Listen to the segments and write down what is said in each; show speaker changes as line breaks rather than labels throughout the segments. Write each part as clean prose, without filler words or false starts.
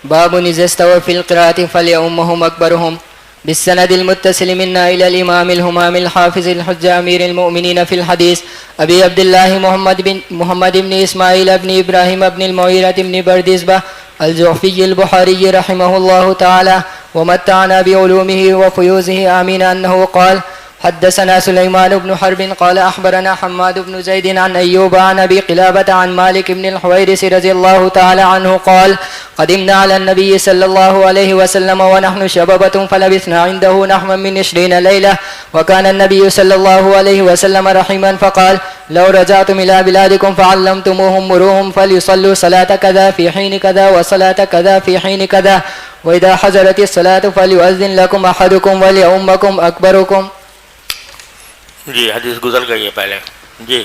باب إذا استوى في القراءة فليؤمهم أكبرهم. بالسند المتصل منا إلى الإمام الهمام الحافظ الحجة أمير المؤمنين في الحديث أبي عبد الله محمد بن إسماعيل بن إبراهيم بن المغيرة بن بردزبة الجعفي البحاري رحمه الله تعالى ومتعنا بعلومه وفيوزه آمين أنه قال: حدثنا سليمان بن حرب قال أخبرنا حماد بن زيد عن أيوب عن أبي قلابة عن مالك بن الحويرث رضي الله تعالى عنه قال: قدمنا على النبي صلى الله عليه وسلم ونحن شبابة فلبثنا عنده نحوا من 20 ليلة، وكان النبي صلى الله عليه وسلم رحيما فقال: لو رجعتم إلى بلادكم فعلمتموهم مروهم فليصلوا صلاة كذا في حين كذا وصلاة كذا في حين كذا، وإذا حضرت الصلاة فليؤذن لكم أحدكم وليؤمكم أكبركم.
جی حدیث گزر گئی ہے پہلے. جی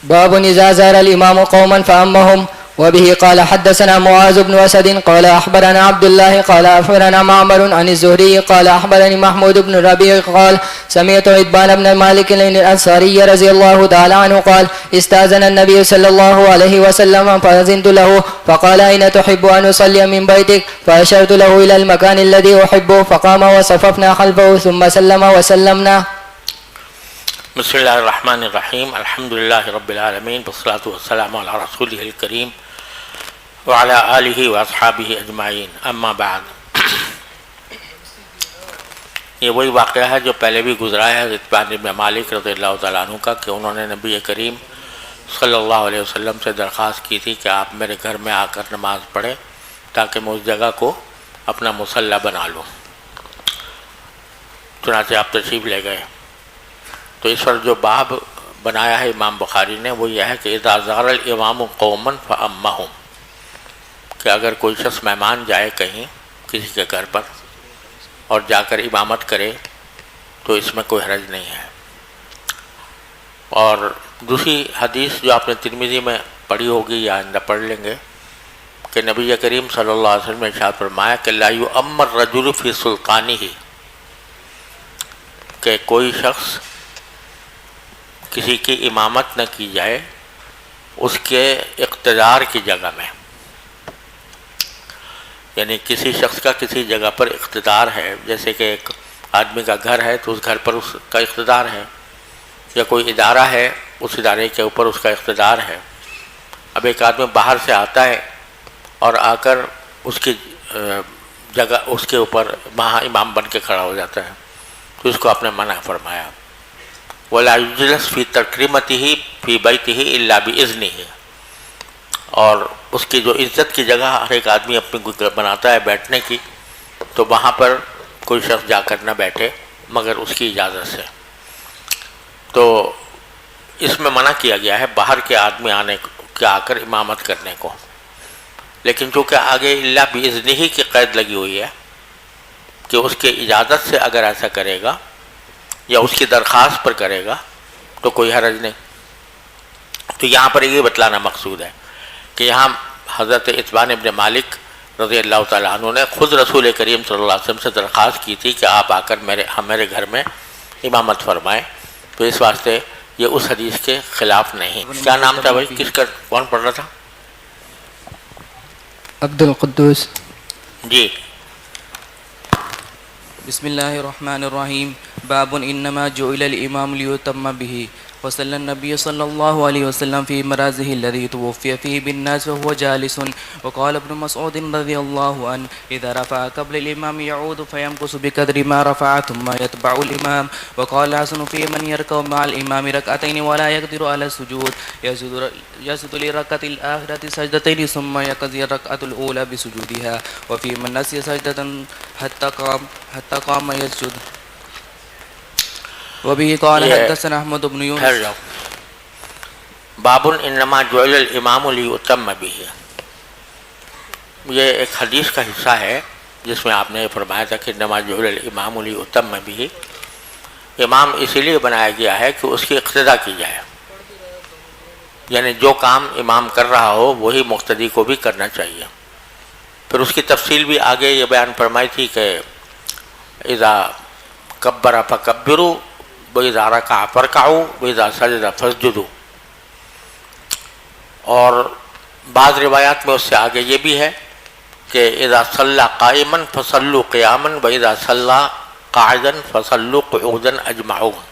باب إذا زار الإمام قوما فأمهم. وبه قال حدثنا معاذ بن أسد قال أخبرنا عبد الله قال أخبرنا معمر عن الزهري قال أخبرني محمود بن ربيع قال سمعت عتبان بن مالك الأنصاري رضي الله تعالى عنه قال: استأذن النبي صلى الله عليه وسلم فأذنت له فقال: أين تحب أن أصلي من بيتك؟ فأشرت له إلى المكان الذي أحبه فقام وصففنا خلفه ثم سلم وسلمنا.
بسم اللہ الرحمن الرحیم. الحمدللہ رب العالمین والصلاة والسلام علی رسولہ الکریم وعلی آلہ واصحابہ اجمعین. اما بعد. یہ وہی واقعہ ہے جو پہلے بھی گزرا ہے عتبان بن مالک رضی اللہ تعالیٰ عنہ کا، کہ انہوں نے نبی کریم صلی اللہ علیہ وسلم سے درخواست کی تھی کہ آپ میرے گھر میں آ کر نماز پڑھیں تاکہ میں اس جگہ کو اپنا مصلی بنا لوں. چنانچہ آپ تشریف لے گئے. تو اس پر جو باب بنایا ہے امام بخاری نے وہ یہ ہے کہ اذا زار الامام قوما فامہم، کہ اگر کوئی شخص مہمان جائے کہیں کسی کے گھر پر اور جا کر امامت کرے تو اس میں کوئی حرج نہیں ہے. اور دوسری حدیث جو آپ نے ترمذی میں پڑھی ہوگی یا آئندہ پڑھ لیں گے کہ نبی کریم صلی اللہ علیہ وسلم نے ارشاد فرمایا کہ لا یؤم الرجل فی سلطانہ، کہ کوئی شخص کسی کی امامت نہ کی جائے اس کے اقتدار کی جگہ میں. یعنی کسی شخص کا کسی جگہ پر اقتدار ہے، جیسے کہ ایک آدمی کا گھر ہے تو اس گھر پر اس کا اقتدار ہے، یا کوئی ادارہ ہے اس ادارے کے اوپر اس کا اقتدار ہے. اب ایک آدمی باہر سے آتا ہے اور آ کر اس کی جگہ اس کے اوپر وہاں امام بن کے کھڑا ہو جاتا ہے تو اس کو آپ نے منع فرمایا. وَلَا يُجْلَسْ فِي تَكْرِيمَتِهِ فِي بَيْتِهِ إِلَّا بِإِذْنِهِ، اور اس کی جو عزت کی جگہ ہر ایک آدمی اپنی بناتا ہے بیٹھنے کی، تو وہاں پر کوئی شخص جا کر نہ بیٹھے مگر اس کی اجازت سے. تو اس میں منع کیا گیا ہے باہر کے آدمی آنے کے آ کر امامت کرنے کو. لیکن چونکہ آگے إِلَّا بِإِذْنِهِ کی قید لگی ہوئی ہے کہ اس کے اجازت سے اگر ایسا کرے گا یا اس کی درخواست پر کرے گا تو کوئی حرج نہیں. تو یہاں پر یہ بتلانا مقصود ہے کہ یہاں حضرت عتبان بن مالک رضی اللہ تعالیٰ عنہ نے خود رسول کریم صلی اللہ علیہ وسلم سے درخواست کی تھی کہ آپ آ کر میرے گھر میں امامت فرمائیں. تو اس واسطے یہ اس حدیث کے خلاف نہیں. کیا نام تھا بھائی؟ کس کا کون پڑھ رہا تھا؟
عبد القدوس.
جی.
بسم اللہ الرحمن الرحیم. باب انما جعل الامام لیتم به. وصلى النبي صلى الله عليه وسلم في مرازه الذي توفي فيه بالناس وهو جالس. وقال ابن مسعود رضي الله عنه: إذا رفع قبل الإمام يعود فيمكث بقدر ما رفع ثم يتبع الإمام. وقال حسن في من يركع مع الإمام ركعتين ولا يقدر على السجود يسجد لركعة الآخرة سجدتين ثم يقضي الركعة الأولى بسجودها. وفي من نسي سجدة حتى قام يسجد. وبه قال حدثنا احمد بن یونس.
باب انما جعل الامام لیؤتم به، یہ ایک حدیث کا حصہ ہے جس میں آپ نے فرمایا تھا کہ انما جعل الامام لیؤتم به، امام اسی لیے بنایا گیا ہے کہ اس کی اقتداء کی جائے. یعنی جو کام امام کر رہا ہو وہی مقتدی کو بھی کرنا چاہیے. پھر اس کی تفصیل بھی آگے یہ بیان فرمائی تھی کہ اذا کبر فکبروا وَإِذَا رَكَعَ فَارْكَعُوا وَإِذَا سَجَدَ فَاسْجُدُوا. اور بعض روایات میں اس سے آگے یہ بھی ہے کہ اذا صلی قائما فصلوا قیاما و اذا صلی قاعدا فصلوا قعودا اجمعون.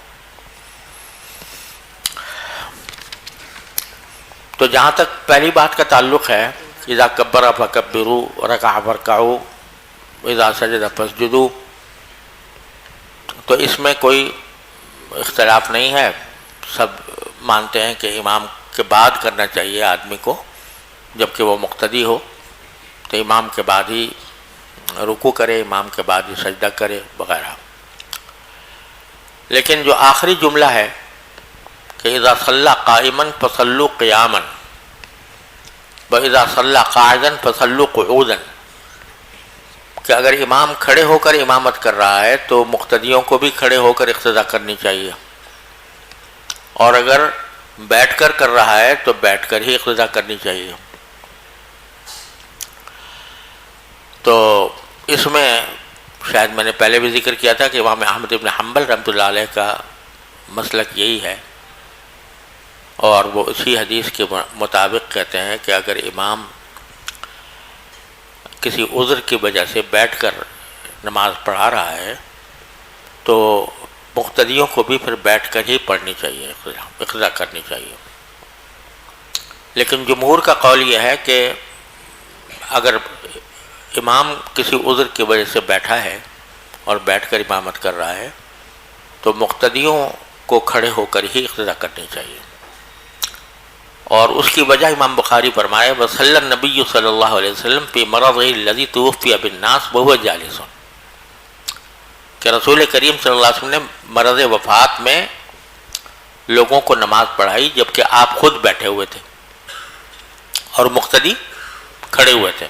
تو جہاں تک پہلی بات کا تعلق ہے اذا کبر فکبروا رکع فرکعوا اذا سجد فاسجدوا، تو اس میں کوئی اختلاف نہیں ہے، سب مانتے ہیں کہ امام کے بعد کرنا چاہیے آدمی کو، جبکہ وہ مقتدی ہو تو امام کے بعد ہی رکوع کرے، امام کے بعد ہی سجدہ کرے وغیرہ. لیکن جو آخری جملہ ہے کہ اذا صلی قائما فصلوا قیاما واذا صلی قاعدا فصلوا قعودا، کہ اگر امام کھڑے ہو کر امامت کر رہا ہے تو مقتدیوں کو بھی کھڑے ہو کر اقتداء کرنی چاہیے، اور اگر بیٹھ کر کر رہا ہے تو بیٹھ کر ہی اقتداء کرنی چاہیے. تو اس میں شاید میں نے پہلے بھی ذکر کیا تھا کہ امام احمد بن حنبل رحمۃ اللہ علیہ کا مسلک یہی ہے، اور وہ اسی حدیث کے مطابق کہتے ہیں کہ اگر امام کسی عذر کی وجہ سے بیٹھ کر نماز پڑھا رہا ہے تو مقتدیوں کو بھی پھر بیٹھ کر ہی پڑھنی چاہیے، اقتداء کرنی چاہیے. لیکن جمہور کا قول یہ ہے کہ اگر امام کسی عذر کی وجہ سے بیٹھا ہے اور بیٹھ کر امامت کر رہا ہے تو مقتدیوں کو کھڑے ہو کر ہی اقتداء کرنی چاہیے. اور اس کی وجہ امام بخاری فرمائے وصلی النبی صلی اللہ علیہ وسلم فی مرضہ الذی توفی بالناس وہو جالس، کہ رسول کریم صلی اللہ علیہ وسلم نے مرض وفات میں لوگوں کو نماز پڑھائی جبکہ آپ خود بیٹھے ہوئے تھے اور مقتدی کھڑے ہوئے تھے.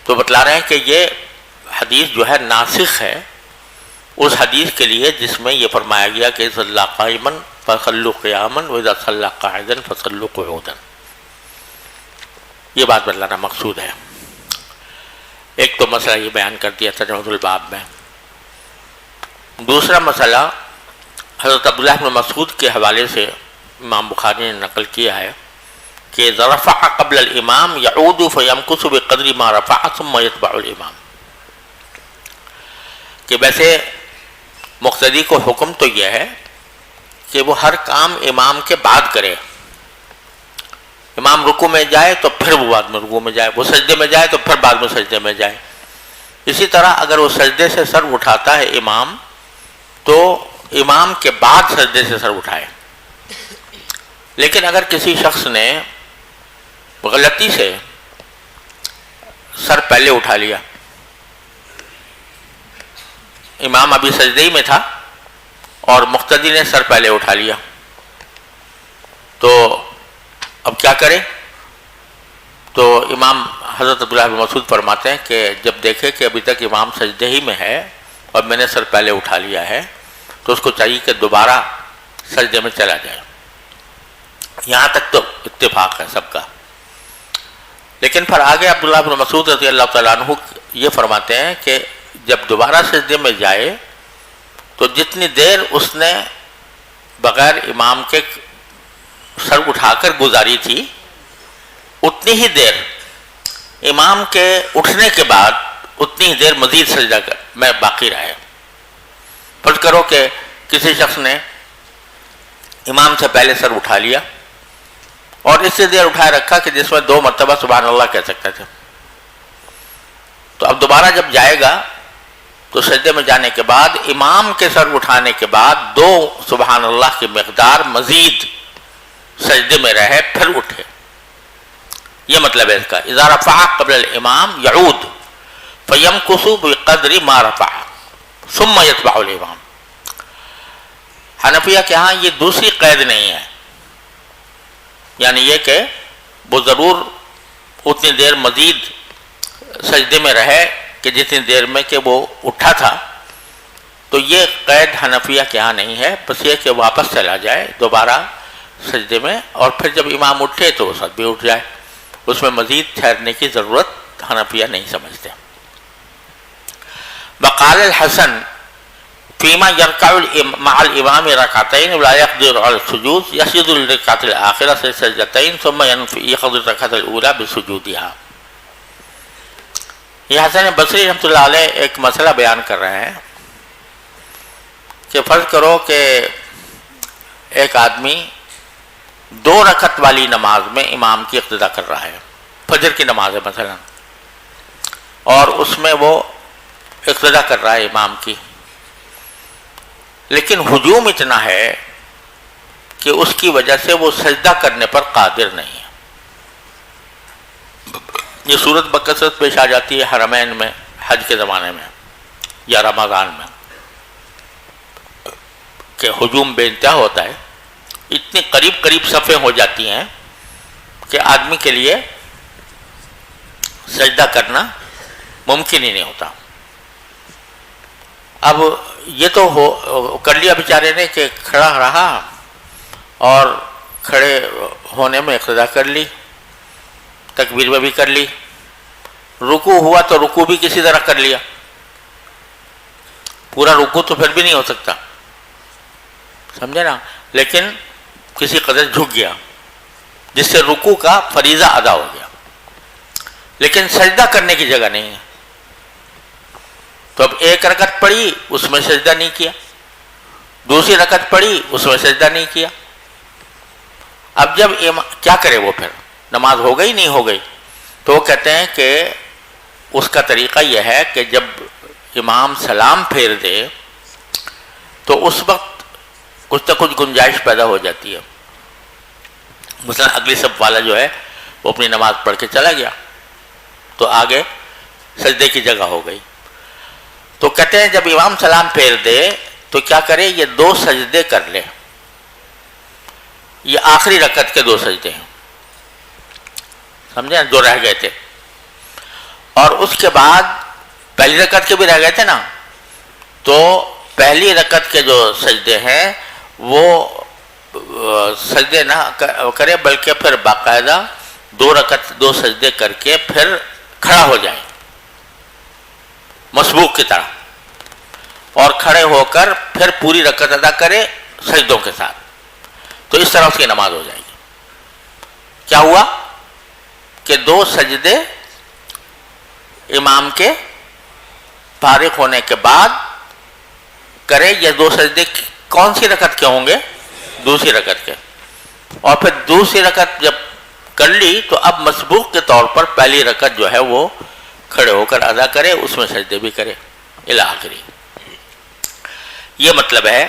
تو بتلا رہے ہیں کہ یہ حدیث جو ہے ناسخ ہے اس حدیث کے لیے جس میں یہ فرمایا گیا کہ صلی قائما فصلوا قیاما واذا صلی قاعدا فصلوا قعودا. یہ بات بتلانا مقصود ہے. ایک تو مسئلہ یہ بیان کر دیا ترجمۃ الباب میں. دوسرا مسئلہ حضرت عبداللہ بن مسعود کے حوالے سے امام بخاری نے نقل کیا ہے کہ اذا رفع قبل الامام يعود فيمكث بقدر ما رفع ثم يتبع الامام، کہ ویسے مقتدی کو حکم تو یہ ہے کہ وہ ہر کام امام کے بعد کرے. امام رکوع میں جائے تو پھر وہ بعد میں رکوع میں جائے، وہ سجدے میں جائے تو پھر بعد میں سجدے میں جائے. اسی طرح اگر وہ سجدے سے سر اٹھاتا ہے امام تو امام کے بعد سجدے سے سر اٹھائے. لیکن اگر کسی شخص نے غلطی سے سر پہلے اٹھا لیا، امام ابھی سجدے ہی میں تھا اور مقتدی نے سر پہلے اٹھا لیا، تو اب کیا کرے؟ تو امام حضرت عبداللہ بن مسعود فرماتے ہیں کہ جب دیکھے کہ ابھی تک امام سجدے ہی میں ہے اور میں نے سر پہلے اٹھا لیا ہے تو اس کو چاہیے کہ دوبارہ سجدے میں چلا جائے. یہاں تک تو اتفاق ہے سب کا. لیکن پھر آگے عبداللہ بن مسعود رضی اللہ تعالیٰ عنہ یہ فرماتے ہیں کہ جب دوبارہ سجدے میں جائے تو جتنی دیر اس نے بغیر امام کے سر اٹھا کر گزاری تھی اتنی ہی دیر امام کے اٹھنے کے بعد اتنی ہی دیر مزید سجدہ میں باقی رہے. فرض کرو کہ کسی شخص نے امام سے پہلے سر اٹھا لیا اور اس سے دیر اٹھائے رکھا کہ جس میں 2 مرتبہ سبحان اللہ کہہ سکتے تھے، تو اب دوبارہ جب جائے گا تو سجدے میں جانے کے بعد امام کے سر اٹھانے کے بعد 2 سبحان اللہ کی مقدار مزید سجدے میں رہے پھر اٹھے. یہ مطلب ہے اس کا اذا رفع قبل الامام يعود فيمكث بقدر ما رفع ثم يتبع الامام. حنفیہ کے ہاں یہ دوسری قید نہیں ہے، یعنی یہ کہ وہ ضرور اتنی دیر مزید سجدے میں رہے کہ جتنی دیر میں کہ وہ اٹھا تھا. تو یہ قید حنفیہ کے ہاں نہیں ہے، بس یہ کہ واپس چلا جائے دوبارہ سجدے میں اور پھر جب امام اٹھے تو وہ ساتھ بھی اٹھ جائے. اس میں مزید ٹھہرنے کی ضرورت حنفیہ نہیں سمجھتے. وقال الحسن فيما يركع مع الامام ركعتين ولا يقدر على السجود يسجد للركعه الاخره سجدتين ثم يقضي الركعه الاولى بسجودها. یہ حسن بصری رحمۃ اللہ علیہ ایک مسئلہ بیان کر رہے ہیں کہ فرض کرو کہ ایک آدمی 2 رکعت والی نماز میں امام کی اقتدا کر رہا ہے، فجر کی نماز ہے مثلا، اور اس میں وہ اقتدا کر رہا ہے امام کی، لیکن ہجوم اتنا ہے کہ اس کی وجہ سے وہ سجدہ کرنے پر قادر نہیں ہے۔ یہ صورت بکثرت پیش آ جاتی ہے حرمین میں حج کے زمانے میں یا رمضان میں، کہ ہجوم بے انتہا ہوتا ہے، اتنی قریب قریب صفیں ہو جاتی ہیں کہ آدمی کے لیے سجدہ کرنا ممکن ہی نہیں ہوتا۔ اب یہ تو کر لیا بیچارے نے کہ کھڑا رہا اور کھڑے ہونے میں اقتدا کر لی، تکبیر میں بھی کر لی، رکوع ہوا تو رکوع بھی کسی طرح کر لیا، پورا رکوع تو پھر بھی نہیں ہو سکتا، سمجھے نا، لیکن کسی قدر جھک گیا جس سے رکوع کا فریضہ ادا ہو گیا، لیکن سجدہ کرنے کی جگہ نہیں ہے، تو اب 1 رکعت پڑھی اس میں سجدہ نہیں کیا، دوسری رکعت پڑھی اس میں سجدہ نہیں کیا، اب جب کیا کرے وہ، پھر نماز ہو گئی نہیں ہو گئی؟ تو وہ کہتے ہیں کہ اس کا طریقہ یہ ہے کہ جب امام سلام پھیر دے تو اس وقت کچھ نہ کچھ گنجائش پیدا ہو جاتی ہے، مثلا اگلی صف والا جو ہے وہ اپنی نماز پڑھ کے چلا گیا تو آگے سجدے کی جگہ ہو گئی، تو کہتے ہیں جب امام سلام پھیر دے تو کیا کرے، یہ 2 سجدے کر لے، یہ آخری رکعت کے 2 سجدے ہیں، سمجھے، جو رہ گئے تھے، اور اس کے بعد پہلی رکعت کے بھی رہ گئے تھے نا، تو پہلی رکعت کے جو سجدے ہیں وہ سجدے نہ کرے بلکہ پھر باقاعدہ 2 رکعت 2 سجدے کر کے پھر کھڑا ہو جائے مسبوق کی طرح، اور کھڑے ہو کر پھر پوری رکعت ادا کرے سجدوں کے ساتھ، تو اس طرح اس کی نماز ہو جائے گی۔ کیا ہوا کہ 2 سجدے امام کے فارغ ہونے کے بعد کرے، یہ 2 سجدے کون سی رکعت کے ہوں گے؟ دوسری رکعت کے، اور پھر دوسری رکعت جب کر لی تو اب مسبوق کے طور پر پہلی رکعت جو ہے وہ کھڑے ہو کر ادا کرے، اس میں سجدے بھی کرے الی آخری۔ یہ مطلب ہے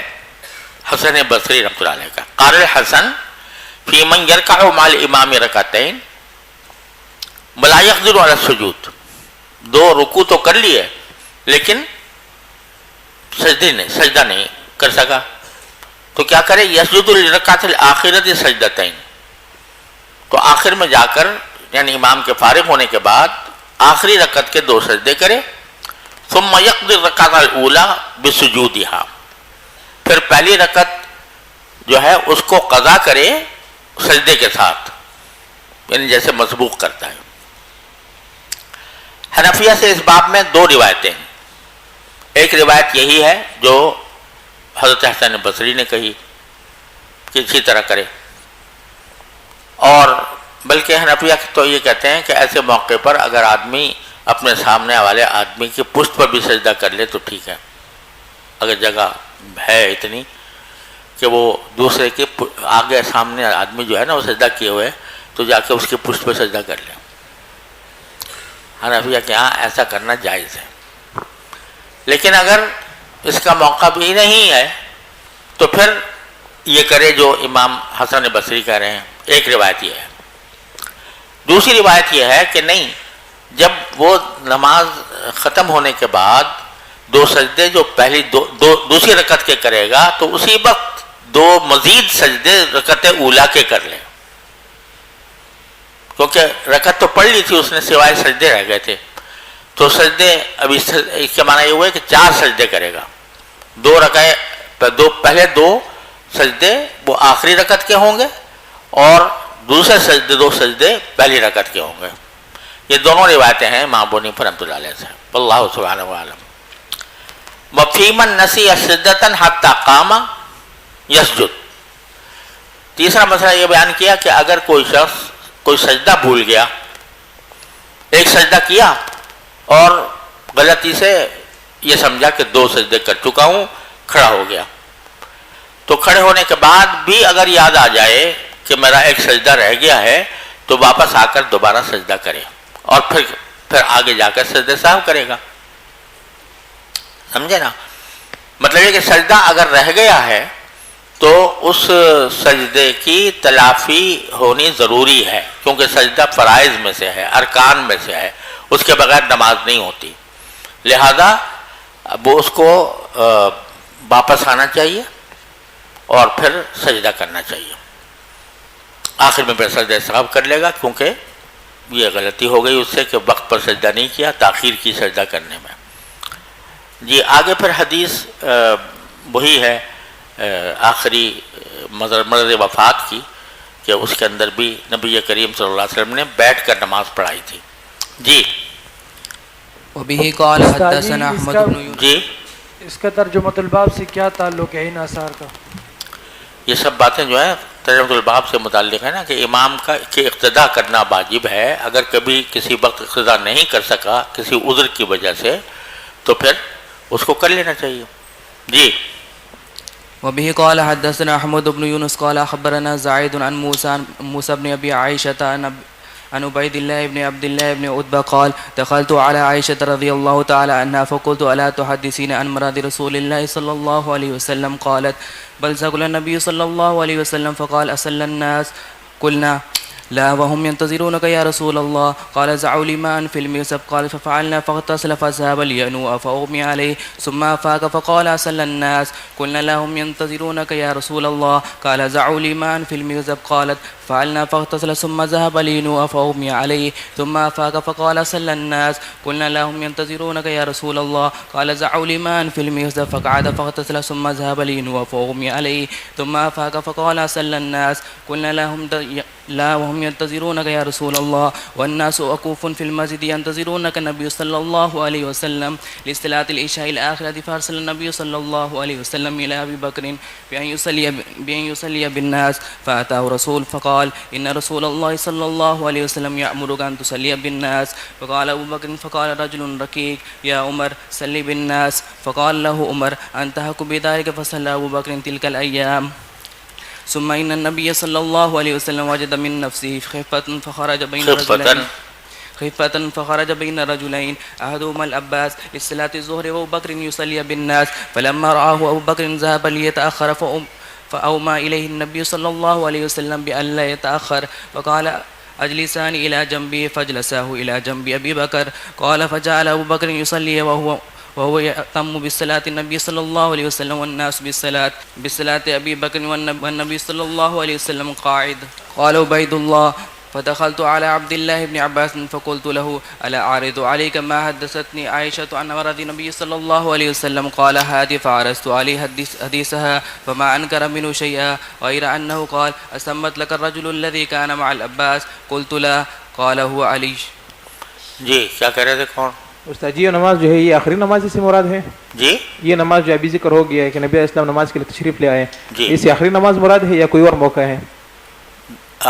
حسن بصری رحمۃ اللہ علیہ کا۔ قال الحسن فی من یرکع مع الامام رکعتین ولا یقدر علی السجود، 2 رکوع تو کر لیے لیکن سجدہ نہیں کر سکا، تو کیا کرے، یسجد للرکعۃ الآخرۃ سجدتین، تو آخر میں جا کر یعنی امام کے فارغ ہونے کے بعد آخری رکعت کے 2 سجدے کرے، ثم یقضی الرکعۃ الاولی بسجودها، پھر پہلی رکعت جو ہے اس کو قضا کرے سجدے کے ساتھ، یعنی جیسے مسبوق کرتا ہے۔ حنفیہ سے اس باب میں 2 روایتیں ہیں، ایک روایت یہی ہے جو حضرت حسن بصری نے کہی کہ اسی طرح کرے، اور بلکہ حنفیہ تو یہ کہتے ہیں کہ ایسے موقع پر اگر آدمی اپنے سامنے والے آدمی کی پشت پر بھی سجدہ کر لے تو ٹھیک ہے، اگر جگہ ہے اتنی کہ وہ دوسرے کے آگے سامنے آدمی جو ہے نا وہ سجدہ کیے ہوئے تو جا کے اس کی پشت پر سجدہ کر لے، حنفیہ کے ہاں ایسا کرنا جائز ہے۔ لیکن اگر اس کا موقع بھی نہیں ہے تو پھر یہ کرے جو امام حسن بصری کہہ رہے ہیں، ایک روایت یہ ہے۔ دوسری روایت یہ ہے کہ نہیں، جب وہ نماز ختم ہونے کے بعد 2 سجدے جو پہلی دوسری رکعت کے کرے گا تو اسی وقت 2 مزید سجدے رکعت اولا کے کر لیں، کیونکہ رکعت تو پڑھ لی تھی اس نے، سوائے سجدے رہ گئے تھے، تو سجدے اب اس کے معنی یہ ہوا ہے کہ 4 سجدے کرے گا، 2 رکعت پہلے 2 سجدے وہ آخری رکعت کے ہوں گے اور دوسرے سجدے 2 سجدے پہلی رکعت کے ہوں گے۔ یہ دونوں روایتیں ہیں امام ابو حنیفہ رحمۃ اللہ علیہ سے، واللہ سبحانہ وعلم۔ وفی من نسی سجدۃ حتی قام یسجد، تیسرا مسئلہ یہ بیان کیا کہ اگر کوئی شخص کوئی سجدہ بھول گیا، ایک سجدہ کیا اور غلطی سے یہ سمجھا کہ 2 سجدے کر چکا ہوں، کھڑا ہو گیا، تو کھڑے ہونے کے بعد بھی اگر یاد آ جائے کہ میرا ایک سجدہ رہ گیا ہے تو واپس آ کر دوبارہ سجدہ کرے اور پھر آگے جا کر سجدے سہو کرے گا. سمجھے نا؟ مطلب یہ کہ سجدہ اگر رہ گیا ہے تو اس سجدے کی تلافی ہونی ضروری ہے، کیونکہ سجدہ فرائض میں سے ہے، ارکان میں سے ہے، اس کے بغیر نماز نہیں ہوتی. لہذا وہ اس کو واپس آنا چاہیے اور پھر سجدہ کرنا چاہیے. آخر میں پھر سجدہ سہو کر لے گا، کیونکہ یہ غلطی ہو گئی اس سے کہ وقت پر سجدہ نہیں کیا، تاخیر کی سجدہ کرنے میں. جی آگے پھر حدیث وہی ہے آخری مرض وفات کی، کہ اس کے اندر بھی نبی کریم صلی اللہ علیہ وسلم نے بیٹھ کر نماز پڑھائی تھی. جی
وبه قال حدثنا احمد بن یونس.
جی
اس کا ترجمۃ الباب سے کیا تعلق ہے ان آثار کا؟
یہ سب باتیں جو ہیں ترجمۃ الباب سے متعلق ہے نا، کہ امام کے اقتداء کرنا واجب ہے. اگر کبھی کسی وقت اقتداء نہیں کر سکا کسی عذر کی وجہ سے تو پھر اس کو کر لینا چاہیے. جی
وبه قال حدثنا احمد بن يونس قال اخبرنا زائد عن موسى بن ابي عائشه عن عبيد الله بن عبد الله بن عتبة قال دخلت على عائشة رضي الله تعالى عنها فقلت ألا تحدثين عن مرض رسول الله صلى الله عليه وسلم؟ قالت بل سأل النبي صلى الله عليه وسلم فقال أصلى الناس؟ قلنا لا وهم ينتظرونك يا رسول الله. قال زعوا لي ماء في المغسل. قال ففعلنا فاغتسل فذهب لينوء فأغمي عليه ثم أفاق فقال أصلى الناس؟ قلنا لا هم ينتظرونك يا رسول الله. قال زعوا لي ماء في المغسل. قالت فعلنا فاغتسل ثم ذهب لينوء فأغمي عليه ثم أفاق فقال أصلى الناس؟ قلنا لا هم ينتظرونك يا رسول الله. قال زعوا لي ماء في المغسل. فقعد فاغتسل ثم ذهب لينوء فأغمي عليه ثم أفاق فقال أصلى الناس؟ قلنا لا وهم ينتظرونك يا رسول الله والناس وقوف في المسجد ينتظرونك النبي صلى الله عليه وسلم لصلاة العشاء الآخرة. فأرسل النبي صلى الله عليه وسلم إلى أبي بكر بأن يصلي بالناس. فأتاه رسول فقال إن رسول الله صلى الله عليه وسلم يأمرك أن تصلي بالناس. فقال أبو بكر فقال رجل ركيك يا عمر صلي بالناس. فقال له عمر أنت حق بذلك. فصلى أبو بكر تلك الأيام. ثم إن النبي صلى الله عليه وسلم وجد من نفسه خفة فخرج بين رجلين أحدهما العباس لصلاة الظهر وأبو بكر يصلي بالناس. فلما رآه أبو بكر ذهب ليتأخر فأومى إليه النبي صلى الله عليه وسلم بأن لا يتأخر. فقال أجلسان إلى جنبه فاجلساه إلى جنب أبي بكر. قال فجعل أبو بكر يصلي وهو يأتم بالصلاة النبي صلى الله عليه وسلم والناس بالصلاة أبي بكر والنبي صلى الله عليه وسلم قاعد. قال عبيد الله فدخلت على عبد الله بن عباس فقلت له ألا أعرض عليك ما حدثتني عائشة عن مرض النبي صلى الله عليه وسلم؟ قال هذه. فعرضت عليه حديثها فما أنكر منه شيئا غير أنه قال أسمت لك الرجل الذي كان مع العباس؟ قلت لا. قال هو علي.
جی کیا کہہ رہے تھے؟ کون
استاد جی یہ نماز جو ہے یہ آخری نماز سے مراد ہے؟
جی
یہ نماز جو ابھی ذکر ہو گیا ہے کہ نبی علیہ السلام نماز کے لیے تشریف لے آئے،
جی
اس سے آخری نماز مراد ہے یا کوئی اور موقع ہے؟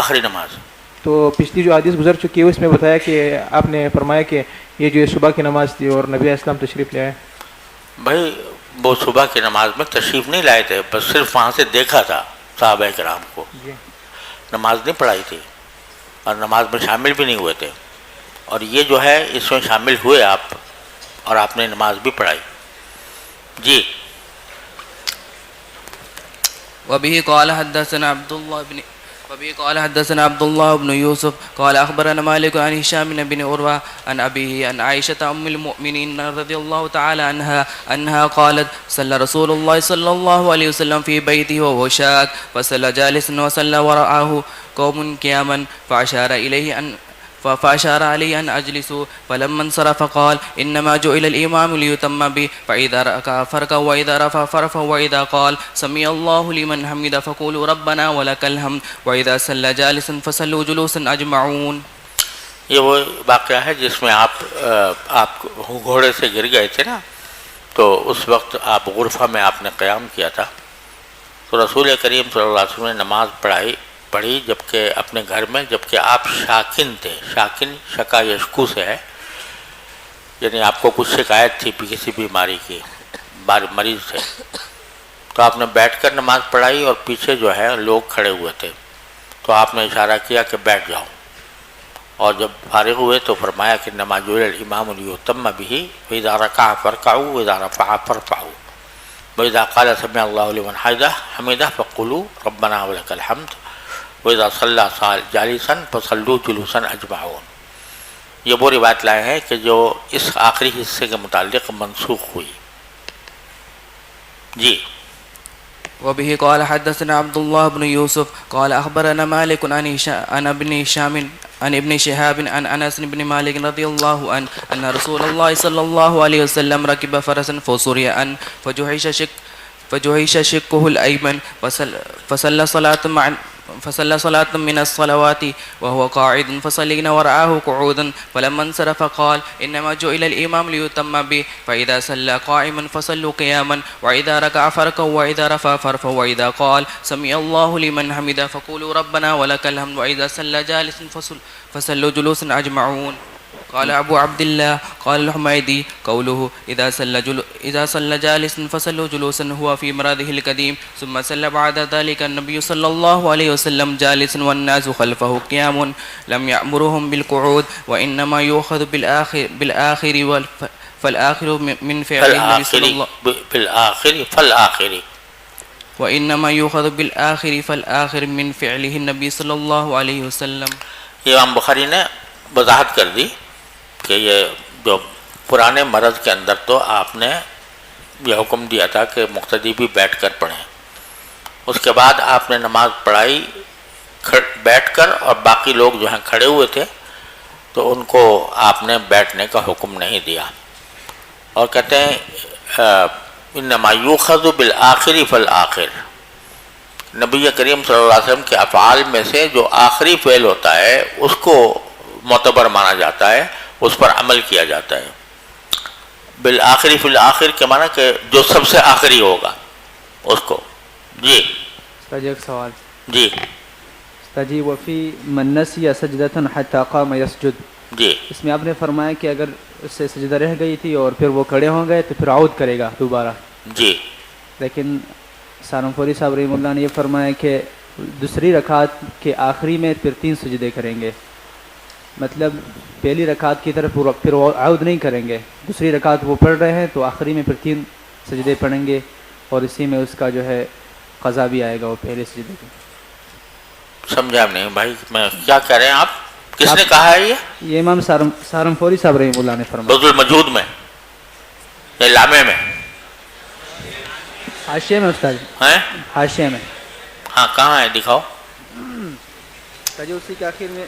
آخری نماز.
تو پچھلی جو حدیث گزر چکی ہے اس میں بتایا کہ آپ نے فرمایا کہ یہ جو صبح کی نماز تھی اور نبی علیہ السلام تشریف لے آئے.
بھائی وہ صبح کی نماز میں تشریف نہیں لائے تھے، بس صرف وہاں سے دیکھا تھا صحابہ کرام کو، نماز نہیں پڑھائی تھی اور نماز میں شامل بھی نہیں ہوئے تھے. اور یہ جو ہے اس میں شامل ہوئے آپ اور آپ نے نماز بھی پڑھائی. جی
وبه قال حدثنا عبد الله بن يوسف قال أخبرنا مالك عن هشام بن عروة عن أبيه عن عائشة أم المؤمنين رضي الله تعالى عنها أنها قالت صلى رسول الله صلى الله عليه وسلم في بيته وهو شاك فصلى جالسا وصلى وراءه قوم قياما فأشار عليه أن أجلسوا. فلما انصرف قال إنما جعل الإمام ليتم به فإذا ركع فركع وإذا رفع فرفع وإذا قال سمع الله لمن حمده فقولوا ربنا ولك الحمد وإذا صلى جالسا فصلوا جلوسا أجمعون.
یہ وہ واقعہ ہے جس میں آپ گھوڑے سے گر گئے تھے نا، تو اس وقت آپ غرفہ میں آپ نے قیام کیا تھا. تو رسول کریم صلی اللہ علیہ وسلم نے نماز پڑھی جبکہ اپنے گھر میں، جبکہ آپ شاکن تھے. شاکن شکا یشکو سے ہے. یعنی آپ کو کچھ شکایت تھی کسی بیماری کی، مریض تھے، تو آپ نے بیٹھ کر نماز پڑھائی اور پیچھے جو ہے لوگ کھڑے ہوئے تھے، تو آپ نے اشارہ کیا کہ بیٹھ جاؤ، اور جب فارغ ہوئے تو فرمایا کہ انما جعل الامام لیؤتم بہ فاذا رکع فارکعوا واذا رفع فارفعوا واذا قال سمع اللہ لمن حمدہ فقولوا ربنا ولک الحمد واذا صلی جالسا فصلوا جلوسا اجمعون۔ یہ وہ روایت لائے ہیں کہ جو اس آخری حصے کے متعلق منسوخ ہوئی۔ جی
وبه قال حدثنا عبد الله بن يوسف قال أخبرنا مالك عن ابن هشام عن ابن شهاب عن أنس بن مالك رضي الله عنه أن رسول الله صلى الله عليه وسلم ركب فرسا فسري أن فجهش شقه الأيمن فصلى صلاة من الصلوات وهو قاعد فصلين ورآه قعودا فلما انصرف قال إنما جعل الإمام ليؤتم به فإذا صلى قائما فصلوا قياما وإذا ركع فاركعوا وإذا رفع فارفعوا وإذا قال سمع الله لمن حمده فقولوا ربنا ولك الحمد وإذا صلى جالسا فصلوا جلوسا أجمعون۔ قال أبو عبد الله قال الحميدي قوله إذا صلى جالسا فصلوا جلوسا هو في مراده القديم ثم صلى بعد ذلك النبي صلى الله عليه وسلم جالسا والناس خلفه قيام لم يأمرهم بالقعود وإنما يؤخذ بالآخر فالآخر من فعل النبي صلى الله وإنما يؤخذ بالآخر فالآخر من فعله النبي صلى الله عليه وسلم۔
امام بخاری نے وضاحت کر دی کہ یہ جو پرانے مرض کے اندر تو آپ نے یہ حکم دیا تھا کہ مقتدی بھی بیٹھ کر پڑھیں، اس کے بعد آپ نے نماز پڑھائی بیٹھ کر، اور باقی لوگ جو ہیں کھڑے ہوئے تھے تو ان کو آپ نے بیٹھنے کا حکم نہیں دیا، اور کہتے ہیں انما یؤخذ بالآخر فالآخر، نبی کریم صلی اللہ علیہ وسلم کے افعال میں سے جو آخری فعل ہوتا ہے اس کو معتبر مانا جاتا ہے، اس پر عمل کیا جاتا ہے۔ بالآخری فی الآخر کے معنی کہ جو سب سے آخری ہوگا اس کو۔ جی
استاذ ایک سوال
جی
استاذ وفی من نسی سجدۃ حتی قام یسجد،
جی
اس میں آپ نے فرمایا کہ اگر اس سے سجدہ رہ گئی تھی اور پھر وہ کھڑے ہوں گئے تو پھر عود کرے گا دوبارہ،
جی،
لیکن سہارنپوری صاحب رحمہ اللہ نے یہ فرمایا کہ دوسری رکعت کے آخری میں پھر 3 سجدے کریں گے، مطلب پہلی رکعت کی طرف پھر وہ عود نہیں کریں گے، دوسری رکعت وہ پڑھ رہے ہیں تو آخری میں پھر 3 سجدے پڑھیں گے، اور اسی میں اس کا جو ہے قضا بھی آئے گا وہ پہلے سجدے کا۔
سمجھا نہیں بھائی، میں کیا کہہ رہے ہیں آپ؟ کس نے کہا ہے
یہ امام سہارنپوری صاحب رحمہ اللہ نے فرمایا،
بذل المجہود میں یا لامے میں؟
حاشیے میں استاد،
ہیں
حاشیے میں،
ہاں کہاں ہے دکھاؤ۔
جو اسی کے آخر میں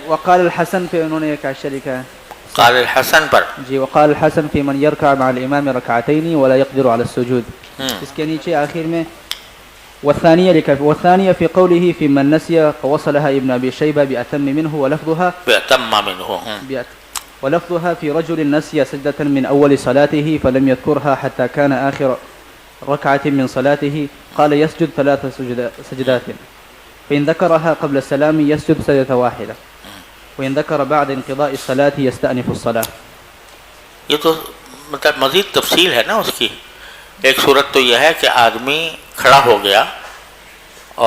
وقال الحسن پہ انہوں نے ایک حاشیہ لکھا ہے،
قال الحسن پر
جی، وقال الحسن في من يركع مع الامام ركعتين ولا يقدر على السجود، اس کے نیچے آخر میں والثانية لکھا، والثانية في قوله في من نسي فوصلها ابن ابي شيبة بأتم منه ولفظها في رجل نسي سجدة من اول صلاته فلم يذكرها حتى كان آخر ركعة من صلاته قال يسجد 3 سجدات فإن ذكرها قبل السلام يسجد سجدة واحدة وإن ذكر بعد انقضاء الصلاة يستأنف الصلاة۔
یہ تو مطلب مزید تفصیل ہے نا اس کی۔ ایک صورت تو یہ ہے کہ آدمی کھڑا ہو گیا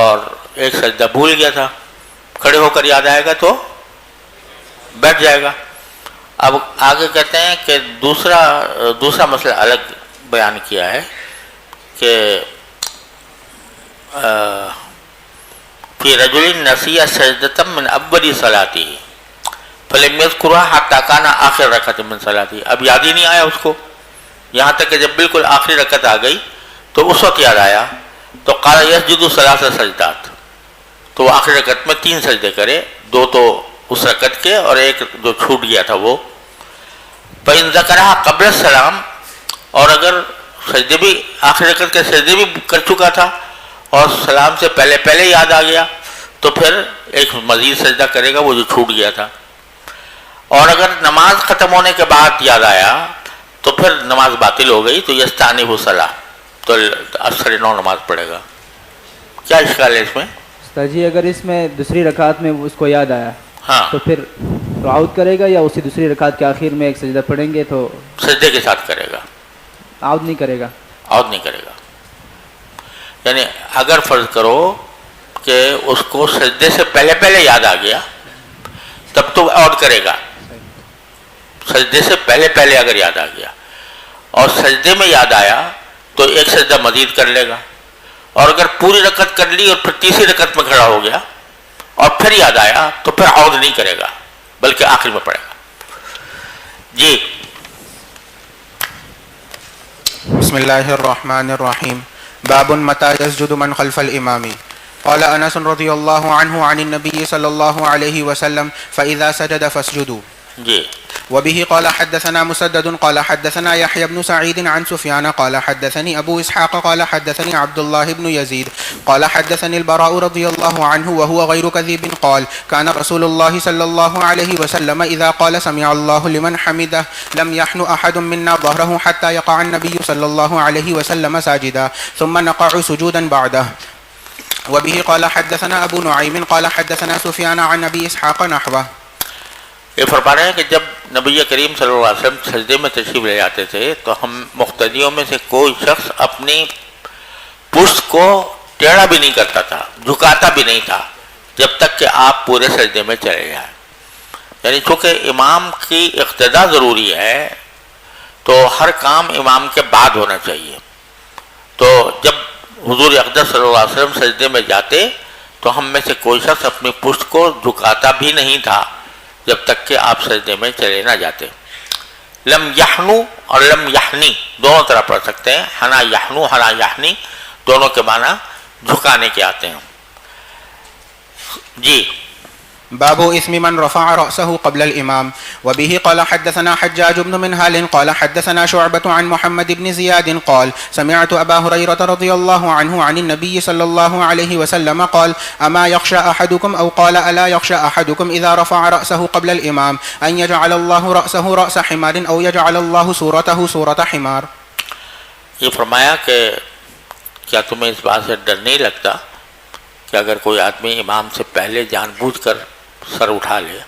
اور ایک سجدہ بھول گیا تھا، کھڑے ہو کر یاد آئے گا تو بیٹھ جائے گا۔ اب آگے کہتے ہیں کہ دوسرا مسئلہ الگ بیان کیا ہے کہ فی رجل نسی سجدۃ من اول صلاتہ فلم یذکرها حتی کان آخر رکعت من صلاتہ، اب یاد ہی نہیں آیا اس کو، یہاں تک کہ جب بالکل آخری رکعت آ گئی تو اس وقت یاد آیا، تو قال یسجد 3 سجدات، تو وہ آخری رکعت میں 3 سجدے کرے، 2 تو اس رکعت کے اور ایک جو چھوٹ گیا تھا وہ۔ فإن ذکرها قبل السلام، اور اگر سجدے بھی آخری رکعت کے سجدے بھی کر چکا تھا اور سلام سے پہلے یاد آ گیا تو پھر ایک مزید سجدہ کرے گا وہ جو چھوٹ گیا تھا، اور اگر نماز ختم ہونے کے بعد یاد آیا تو پھر نماز باطل ہو گئی، تو یستانف الصلاۃ، تو اثر نو نماز پڑھے گا۔ کیا اشکال ہے اس میں؟
استاد جی اگر اس میں دوسری رکعت میں اس کو یاد آیا
ہاں
تو پھر عود کرے گا یا اسی دوسری رکعت کے آخر میں ایک سجدہ پڑھیں گے تو
سجدے کے ساتھ کرے گا،
عود نہیں کرے گا؟
عود نہیں کرے گا. یعنی اگر فرض کرو کہ اس کو سجدے سے پہلے پہلے یاد آ گیا تب تو عود کرے گا. سجدے سے پہلے پہلے اگر یاد آ گیا اور سجدے میں یاد آیا تو ایک سجدہ مزید کر لے گا، اور اگر پوری رکعت کر لی اور پھر تیسری رکعت میں کھڑا ہو گیا اور پھر یاد آیا تو پھر عود نہیں کرے گا بلکہ آخر میں پڑھے گا. جی
بسم اللہ الرحمن الرحیم. باب متى يسجد من خلف الامام. قال انس رضی اللہ عنہ عن النبی صلی اللہ علیہ وسلم فاذا سجد فاسجدوا.
جی
وبه قال حدثنا مسدد قال حدثنا يحيى بن سعيد عن سفيان قال حدثني أبو إسحاق قال حدثني عبد الله بن يزيد قال حدثني البراء رضي الله عنه وهو غير كذب قال كان رسول الله صلى الله عليه وسلم إذا قال سمع الله لمن حمده لم يحن أحد منا ظهره حتى يقع النبي صلى الله عليه وسلم ساجدا ثم نقع سجودا بعده. وبه قال حدثنا أبو نعيم قال حدثنا سفيان عن أبي إسحاق نحوه.
یہ فرما رہے ہیں کہ جب نبی کریم صلی اللہ علیہ وسلم سجدے میں تشریف لے جاتے تھے تو ہم مقتدیوں میں سے کوئی شخص اپنی پشت کو ٹیڑھا بھی نہیں کرتا تھا، جھکاتا بھی نہیں تھا جب تک کہ آپ پورے سجدے میں چلے جائیں. یعنی چونکہ امام کی اقتداء ضروری ہے تو ہر کام امام کے بعد ہونا چاہیے. تو جب حضور اقدس صلی اللہ علیہ وسلم سجدے میں جاتے تو ہم میں سے کوئی شخص اپنی پشت کو جھکاتا بھی نہیں تھا جب تک کہ آپ سجدے میں چلے نہ جاتے. لم یحنو اور لم یحنی دونوں طرح پڑھ سکتے ہیں. حنا یحنو حنا یحنی دونوں کے معنی جھکانے کے آتے ہیں. جی
باب اسم من رفع رأسه قبل الإمام. وبه قال حدثنا حجاج بن منهال قال حدثنا شعبة عن محمد بن زياد قال سمعت أبا هريرة رضي الله عنه عن النبي صلى الله عليه وسلم قال أما يخشى أحدكم أو قال ألا يخشى أحدكم إذا رفع رأسه قبل الإمام أن يجعل الله رأسه رأس حمار أو يجعل الله صورته صورة حمار.
یہ فرمایا کہ کیا تمہیں اس بات سے ڈر نہیں لگتا کہ اگر کوئی آدمی امام سے پہلے جان بوجھ کر سر اٹھا لے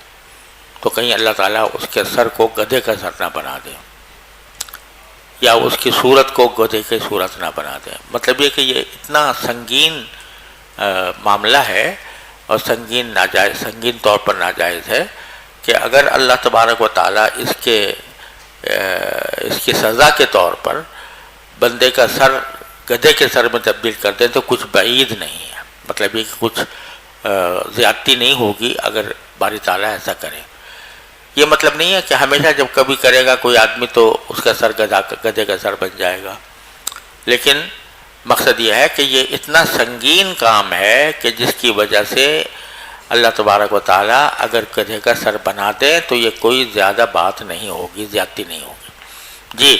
تو کہیں اللہ تعالیٰ اس کے سر کو گدھے کا سر نہ بنا دے یا اس کی صورت کو گدھے کی صورت نہ بنا دے. مطلب یہ کہ یہ اتنا سنگین معاملہ ہے اور سنگین طور پر ناجائز ہے کہ اگر اللہ تبارک و تعالیٰ اس کی سزا کے طور پر بندے کا سر گدھے کے سر میں تبدیل کر دیں تو کچھ بعید نہیں ہے. مطلب یہ کہ کچھ زیادتی نہیں ہوگی اگر باری تعالیٰ ایسا کرے. یہ مطلب نہیں ہے کہ ہمیشہ جب کبھی کرے گا کوئی آدمی تو اس کا سر گدھے کا سر بن جائے گا، لیکن مقصد یہ ہے کہ یہ اتنا سنگین کام ہے کہ جس کی وجہ سے اللہ تبارک و تعالیٰ اگر گدھے کا سر بنا دے تو یہ کوئی زیادہ بات نہیں ہوگی، زیادتی نہیں ہوگی. جی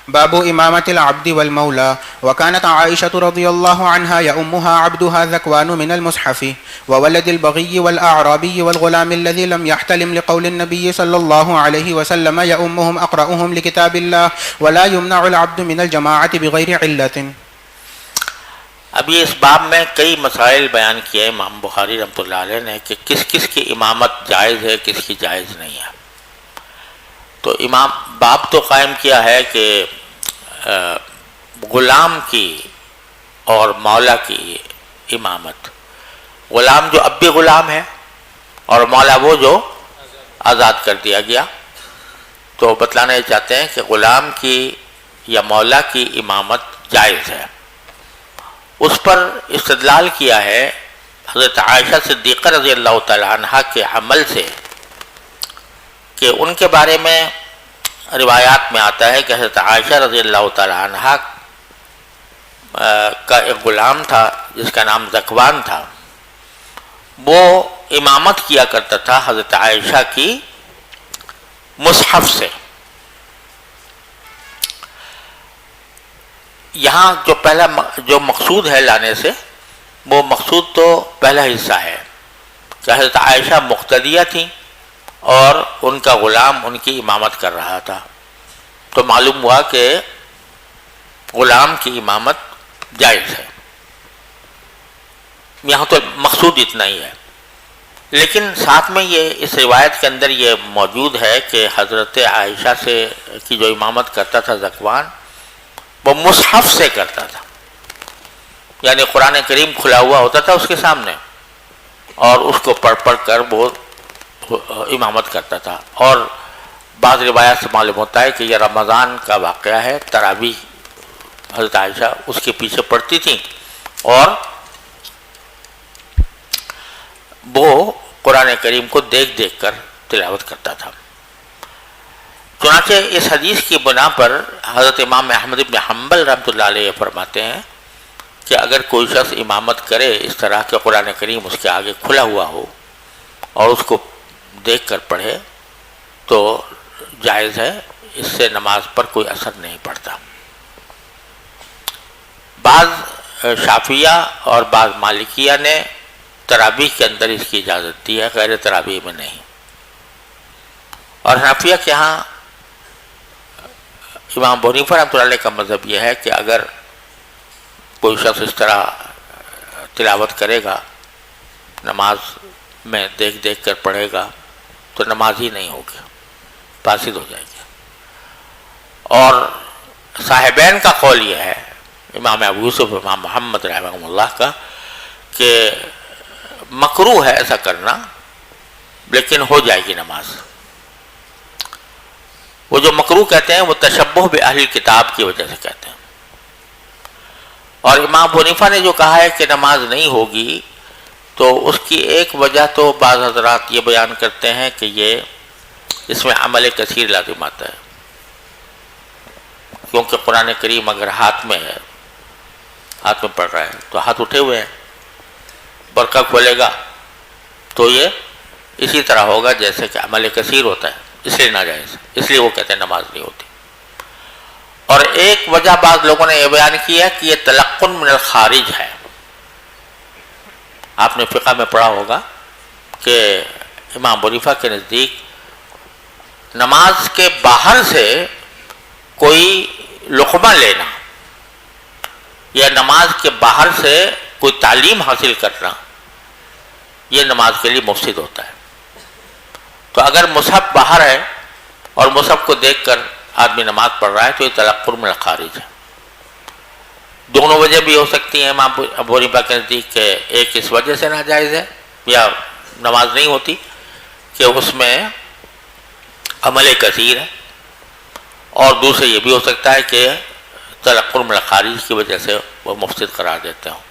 باب امامة العبد والمولى. وكانت عائشة رضي الله عنها يؤمها عبدها ذكوان من المصحف وولد البغي والأعرابي والغلام الذي لم يحتلم لقول النبي صلى الله عليه وسلم يؤمهم أقرأهم لكتاب الله ولا يمنع العبد من الجماعة بغير علة.
ابھی اس باب میں کئی مسائل بیان کیے امام بخاری رحمۃ اللہ علیہ نے کہ کس کس کی امامت جائز ہے کس کی جائز نہیں ہے. تو امام باب تو قائم کیا ہے کہ غلام کی اور مولا کی امامت. غلام جو اب بھی غلام ہے اور مولا وہ جو آزاد کر دیا گیا. تو بتلانا یہ چاہتے ہیں کہ غلام کی یا مولا کی امامت جائز ہے. اس پر استدلال کیا ہے حضرت عائشہ صدیقہ رضی اللہ تعالی عنہ کے عمل سے کہ ان کے بارے میں روایات میں آتا ہے کہ حضرت عائشہ رضی اللہ تعالی عنہ کا ایک غلام تھا جس کا نام ذکوان تھا. وہ امامت کیا کرتا تھا حضرت عائشہ کی مصحف سے. یہاں جو مقصود ہے لانے سے وہ مقصود تو پہلا حصہ ہے کہ حضرت عائشہ مقتدیہ تھیں اور ان کا غلام ان کی امامت کر رہا تھا. تو معلوم ہوا کہ غلام کی امامت جائز ہے. یہاں تو مقصود اتنا ہی ہے، لیکن ساتھ میں یہ اس روایت کے اندر یہ موجود ہے کہ حضرت عائشہ سے کی جو امامت کرتا تھا ذکوان، وہ مصحف سے کرتا تھا، یعنی قرآن کریم کھلا ہوا ہوتا تھا اس کے سامنے اور اس کو پڑھ پڑھ کر وہ امامت کرتا تھا۔ اور بعض روایات سے معلوم ہوتا ہے کہ یہ رمضان کا واقعہ ہے، تراویح حضرت عائشہ اس کے پیچھے پڑھتی تھیں اور وہ قرآن کریم کو دیکھ دیکھ کر تلاوت کرتا تھا۔ چنانچہ اس حدیث کی بنا پر حضرت امام احمد بن حنبل رحمۃ اللہ علیہ فرماتے ہیں کہ اگر کوئی شخص امامت کرے اس طرح کہ قرآن کریم اس کے آگے کھلا ہوا ہو اور اس کو دیکھ کر پڑھے تو جائز ہے، اس سے نماز پر کوئی اثر نہیں پڑتا۔ بعض شافعیہ اور بعض مالکیہ نے تراویح کے اندر اس کی اجازت دی ہے، غیر تراویح میں نہیں۔ اور حنفیہ کے ہاں امام ابو حنیفہ رحمۃ اللہ علیہ کا مذہب یہ ہے کہ اگر کوئی شخص اس طرح تلاوت کرے گا، نماز میں دیکھ دیکھ کر پڑھے گا تو نماز ہی نہیں ہوگی، فاسد ہو جائے گی۔ اور صاحبین کا قول یہ ہے، امام ابو یوسف امام محمد رحمہ اللہ کا، کہ مکروہ ہے ایسا کرنا لیکن ہو جائے گی نماز۔ وہ جو مکروہ کہتے ہیں وہ تشبہ باہل کتاب کی وجہ سے کہتے ہیں۔ اور امام ابو حنیفہ نے جو کہا ہے کہ نماز نہیں ہوگی تو اس کی ایک وجہ تو بعض حضرات یہ بیان کرتے ہیں کہ یہ اس میں عمل کثیر لازم آتا ہے، کیونکہ قرآن کریم اگر ہاتھ میں ہے، ہاتھ میں پڑھ رہا ہے تو ہاتھ اٹھے ہوئے ہیں، برقع کھولے گا تو یہ اسی طرح ہوگا جیسے کہ عمل کثیر ہوتا ہے، اس لیے ناجائز، اس لیے وہ کہتے ہیں نماز نہیں ہوتی۔ اور ایک وجہ بعض لوگوں نے یہ بیان کی ہے کہ یہ تلقن من الخارج ہے۔ آپ نے فقہ میں پڑھا ہوگا کہ امام ابو حنیفہ کے نزدیک نماز کے باہر سے کوئی لقمہ لینا یا نماز کے باہر سے کوئی تعلیم حاصل کرنا یہ نماز کے لیے مفسد ہوتا ہے۔ تو اگر مصحف باہر ہے اور مصحف کو دیکھ کر آدمی نماز پڑھ رہا ہے تو یہ تلقن من الخارج ہے۔ دونوں وجہ بھی ہو سکتی ہیں امام ابو حنیفہ کے نزدیک، کہ ایک اس وجہ سے ناجائز ہے یا نماز نہیں ہوتی کہ اس میں عمل کثیر ہے، اور دوسرے یہ بھی ہو سکتا ہے کہ تلقن من الخارج کی وجہ سے وہ مفسد قرار دیتے ہوں۔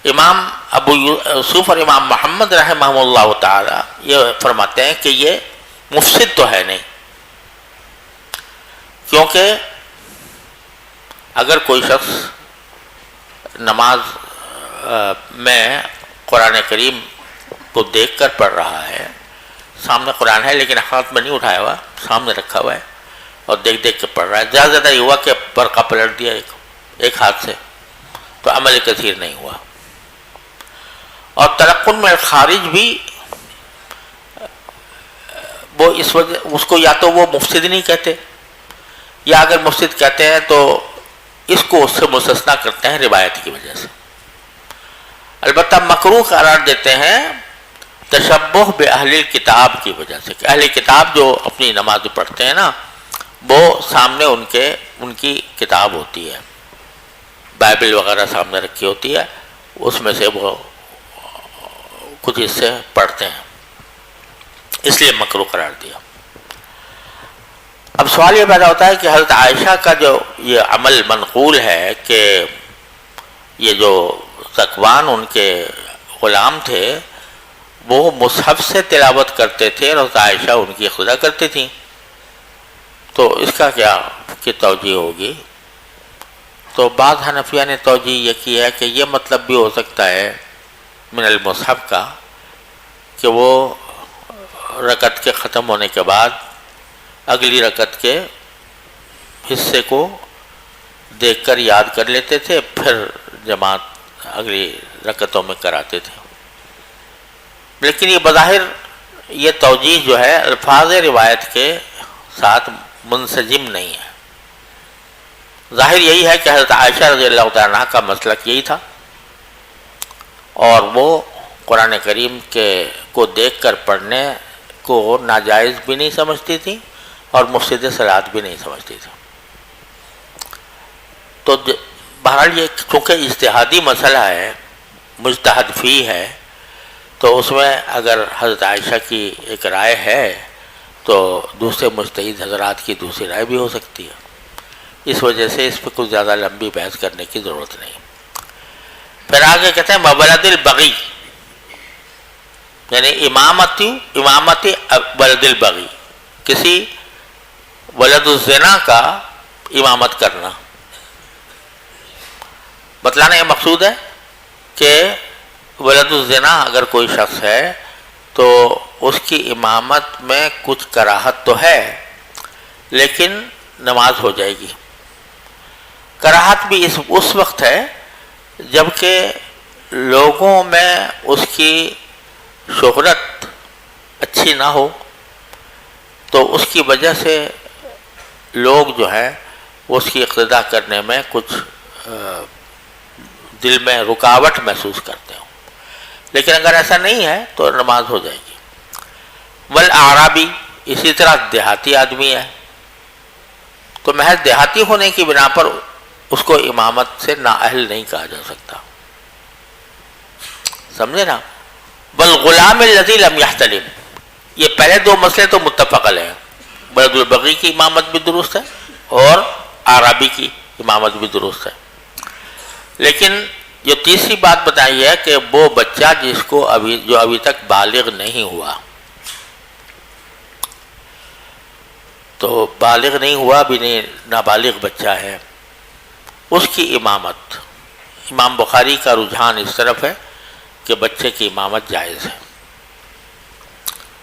امام ابو یوسف اور امام محمد رحمہ اللہ تعالی یہ فرماتے ہیں کہ یہ مفسد تو ہے نہیں، کیونکہ اگر کوئی شخص نماز میں قرآن کریم کو دیکھ کر پڑھ رہا ہے، سامنے قرآن ہے لیکن ہاتھ میں نہیں اٹھایا ہوا، سامنے رکھا ہوا ہے اور دیکھ دیکھ کے پڑھ رہا ہے، زیادہ زیادہ یہ ہوا کہ برقع پلٹ دیا ایک ہاتھ سے، تو عمل کثیر نہیں ہوا۔ اور تلقن میں خارج بھی وہ اس وجہ اس کو یا تو وہ مفسد نہیں کہتے، یا اگر مفسد کہتے ہیں تو اس کو اس سے مستثنا کرتے ہیں روایت کی وجہ سے۔ البتہ مکروہ قرار دیتے ہیں تشبہ باہل کتاب کی وجہ سے، کہ اہل کتاب جو اپنی نماز پڑھتے ہیں نا، وہ سامنے ان کی کتاب ہوتی ہے، بائبل وغیرہ سامنے رکھی ہوتی ہے، اس میں سے وہ کچھ حصے پڑھتے ہیں، اس لیے مکروہ قرار دیا۔ اب سوال یہ پیدا ہوتا ہے کہ حضرت عائشہ کا جو یہ عمل منقول ہے کہ یہ جو ذکوان ان کے غلام تھے وہ مصحف سے تلاوت کرتے تھے اور حضرت عائشہ ان کی اقتداء کرتی تھیں، تو اس کا کیا کہ توجیہ ہوگی؟ تو بعض حنفیہ نے توجیہ یہ کی ہے کہ یہ مطلب بھی ہو سکتا ہے من المصحف کا کہ وہ رکعت کے ختم ہونے کے بعد اگلی رکعت کے حصے کو دیکھ کر یاد کر لیتے تھے، پھر جماعت اگلی رکعتوں میں کراتے تھے۔ لیکن یہ بظاہر یہ توجیہ جو ہے الفاظ روایت کے ساتھ منسجم نہیں ہے۔ ظاہر یہی ہے کہ حضرت عائشہ رضی اللہ تعالیٰ عنہ کا مسلک یہی تھا اور وہ قرآن کریم کو دیکھ کر پڑھنے کو ناجائز بھی نہیں سمجھتی تھی اور مفسد صلاۃ بھی نہیں سمجھتی تھی. تو بہرحال یہ چونکہ اجتہادی مسئلہ ہے، مجتہد فی ہے، تو اس میں اگر حضرت عائشہ کی ایک رائے ہے تو دوسرے مجتہد حضرات کی دوسری رائے بھی ہو سکتی ہے. اس وجہ سے اس پہ کچھ زیادہ لمبی بحث کرنے کی ضرورت نہیں. پھر آگے کہتے ہیں بولد البغی، یعنی امامت ولد البغی، کسی ولد الزنا کا امامت کرنا. بتلانا یہ مقصود ہے کہ ولد الزنا اگر کوئی شخص ہے تو اس کی امامت میں کچھ کراہت تو ہے لیکن نماز ہو جائے گی. کراہت بھی اس وقت ہے جب کہ لوگوں میں اس کی شہرت اچھی نہ ہو، تو اس کی وجہ سے لوگ جو ہے اس کی اقتداء کرنے میں کچھ دل میں رکاوٹ محسوس کرتے ہوں. لیکن اگر ایسا نہیں ہے تو نماز ہو جائے گی. والاعرابی، اسی طرح دیہاتی آدمی ہے تو محض دیہاتی ہونے کی بنا پر اس کو امامت سے نااہل نہیں کہا جا سکتا. سمجھے نا؟ والغلام الذی لم یحتلم، یہ پہلے دو مسئلے تو متفق علیہ ہیں. بلد البغی کی امامت بھی درست ہے اور اعرابی کی امامت بھی درست ہے. لیکن جو تیسری بات بتائی ہے کہ وہ بچہ جو ابھی تک بالغ نہیں ہوا، تو بالغ نہیں ہوا بھی نہیں، نابالغ بچہ ہے، اس کی امامت، امام بخاری کا رجحان اس طرف ہے کہ بچے کی امامت جائز ہے،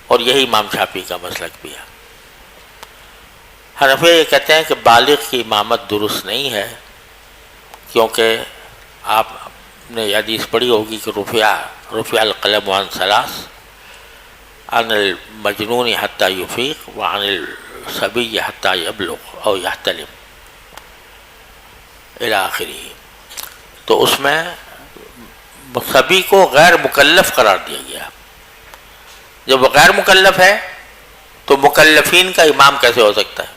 اور یہی امام شافعی کا مسلک بھی ہے. حنفی یہ کہتے ہیں کہ بالغ کی امامت درست نہیں ہے، کیونکہ آپ نے یہ حدیث پڑھی ہوگی کہ رفع القلم عن ثلاث، عن المجنون حتی یفیق وعن الصبی حتی یبلغ او یحتلم الی آخرہ. تو اس میں صبی کو غیر مکلف قرار دیا گیا. جب وہ غیر مکلف ہے تو مکلفین کا امام کیسے ہو سکتا ہے؟